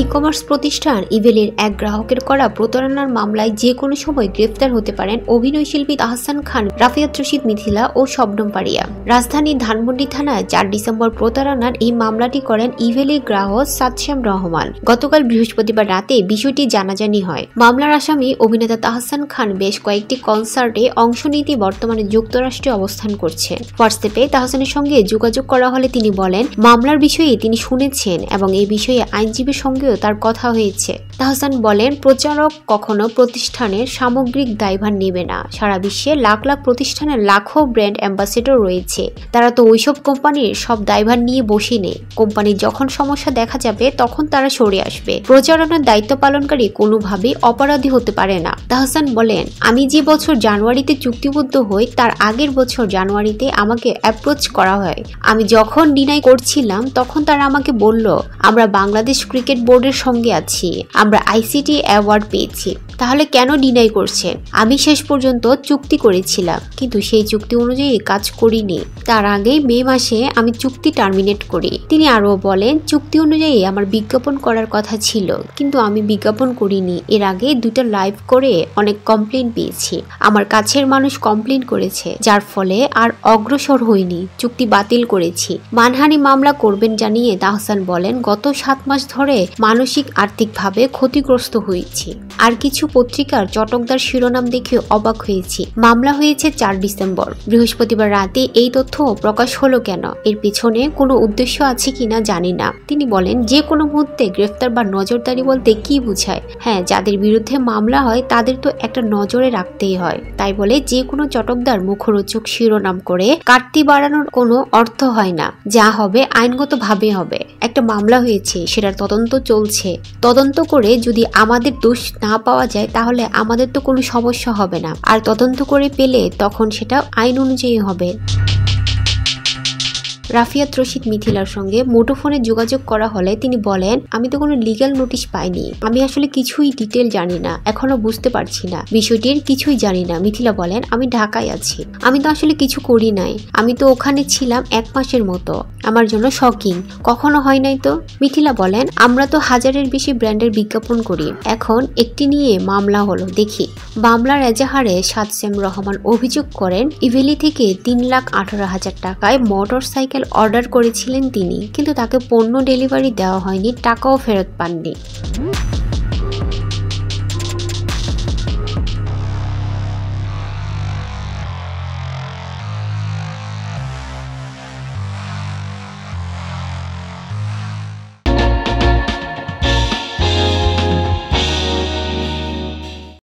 E-commerce প্রতিষ্ঠান ইভেলের এক গ্রাহকের করা প্রতারণার মামলায় যে কোনো সময় গ্রেফতার হতে পারেন অভিনয়শিল্পী তাহসান খান, রাফিয়াত রশিদ মিথিলা ও শবনম পারিয়া। রাজধানীর ধানমন্ডি থানায় 4 ডিসেম্বর প্রতারণার এই মামলাটি করেন ইভেলের গ্রাহক সাদশ্যাম রহমান। গতকাল বৃহস্পতিবার রাতে বিষয়টি জানাজানি হয়। মামলার আসামি অভিনেতা তাহসান খান বেশ কয়েকটি কনসার্টে অংশ নিতে বর্তমানে যুক্তরাষ্ট্রে অবস্থান করছে। হোয়াটসঅ্যাপে তাহসানের সঙ্গে যোগাযোগ করা হলে তিনি বলেন, মামলার বিষয়ে তিনি শুনেছেন এবং এই বিষয়ে আইনজীবীর সঙ্গেও তার কথা হয়েছে। তাহসান বলেন, প্রচারক কখনো প্রতিষ্ঠানের সামগ্রিক দায়ভার নেবে না। সারা বিশ্বে লাখ লাখ প্রতিষ্ঠানের লাখো ব্র্যান্ড অ্যাম্বাসেডর রয়েছে, তারা তো ওইসব কোম্পানির সব দায়ভার নিয়ে বসে নেই। কোম্পানির যখন সমস্যা দেখা যাবে তখন তারা সরে আসবে। প্রচারণার দায়িত্ব পালনকারী কোনোভাবেই অপরাধী হতে পারে না। তাহসান বলেন, আমি যে বছর জানুয়ারিতে চুক্তিবদ্ধ হই তার আগের বছর জানুয়ারিতে আমাকে অ্যাপ্রোচ করা হয়। আমি যখন ডিনাই করছিলাম তখন তারা আমাকে বলল, আমরা বাংলাদেশ ক্রিকেট বোর্ডের সঙ্গে আছি, আমরা আইসিটি অ্যাওয়ার্ড পেয়েছি, তাহলে কেন ডিনাই করছেন? আমি শেষ পর্যন্ত চুক্তি করেছিলাম, কিন্তু সেই চুক্তি অনুযায়ী কাজ করিনি। তার আগেই মে মাসে আমি চুক্তি টার্মিনেট করি। তিনি আরও বলেন, চুক্তি অনুযায়ী আমার বিজ্ঞাপন করার কথা ছিল, কিন্তু আমি বিজ্ঞাপন করিনি। এর আগে 2টা লাইভ করে অনেক কমপ্লেন পেয়েছি। আমার কাছের মানুষ কমপ্লেন করেছে, যার ফলে আর অগ্রসর হইনি, চুক্তি বাতিল করেছি। মানহানি মামলা করবেন জানিয়ে তাহসান বলেন, গত 7 মাস ধরে মানসিক আর্থিকভাবে ক্ষতিগ্রস্ত হয়েছি। আর কিছু পত্রিকার চটকদার শিরোনাম দেখে অবাক হয়েছি। মামলা হয়েছে 4 ডিসেম্বর। বৃহস্পতিবার রাতে এই তথ্য প্রকাশ হলো কেন? এর পেছনে কোনো উদ্দেশ্য আছে কিনা জানি না। তিনি বলেন, যে কোনো মুহূর্তে গ্রেফতার বা নজরদারি বলতে কি বোঝায়? হ্যাঁ, যাদের বিরুদ্ধে মামলা হয় তাদের তো একটা নজরে রাখতেই হয়। তাই বলে যে কোনো চটকদার মুখরোচক শিরোনাম করে কাটতি বাড়ানোর কোনো অর্থ হয় না। যা হবে আইনগত ভাবে হবে। একটা মামলা হয়েছে, সেটার তদন্ত চলছে। তদন্ত করে যদি আমাদের দোষ না পাওয়া যায় তাহলে আমাদের তো কোনো সমস্যা হবে না, আর তদন্ত করে পেলে তখন সেটা আইন অনুযায়ী হবে। রাফিয়াত রশিদ মিথিলার সঙ্গে মুঠোফোনে যোগাযোগ করা হলে তিনি বলেন, আমি তো কোনো লিগ্যাল নোটিশ পাইনি, আমি আসলে কিছুই ডিটেল জানি না, এখনো বুঝতে পারছি না, বিষয়টির কিছুই জানি না। মিথিলা বলেন, আমি ঢাকায় আছি, আমি তো আসলে কিছু করি নাই, আমি তো ওখানে ছিলাম 1 মাসের মতো, আমার জন্য শকিং, কখনো হয় নাই তো। মিথিলা বলেন, আমরা তো 1000-এর বেশি ব্র্যান্ডের বিজ্ঞাপন করি, এখন একটি নিয়ে মামলা হলো, দেখি। মামলার এজাহারে সাদশ্যাম রহমান অভিযোগ করেন, ইভেলি থেকে 3,18,000 টাকায় মোটর সাইকেল অর্ডার করেছিলেন তিনি, কিন্তু তাকে পণ্য ডেলিভারি দেওয়া হয়নি, টাকাও ফেরত পাননি।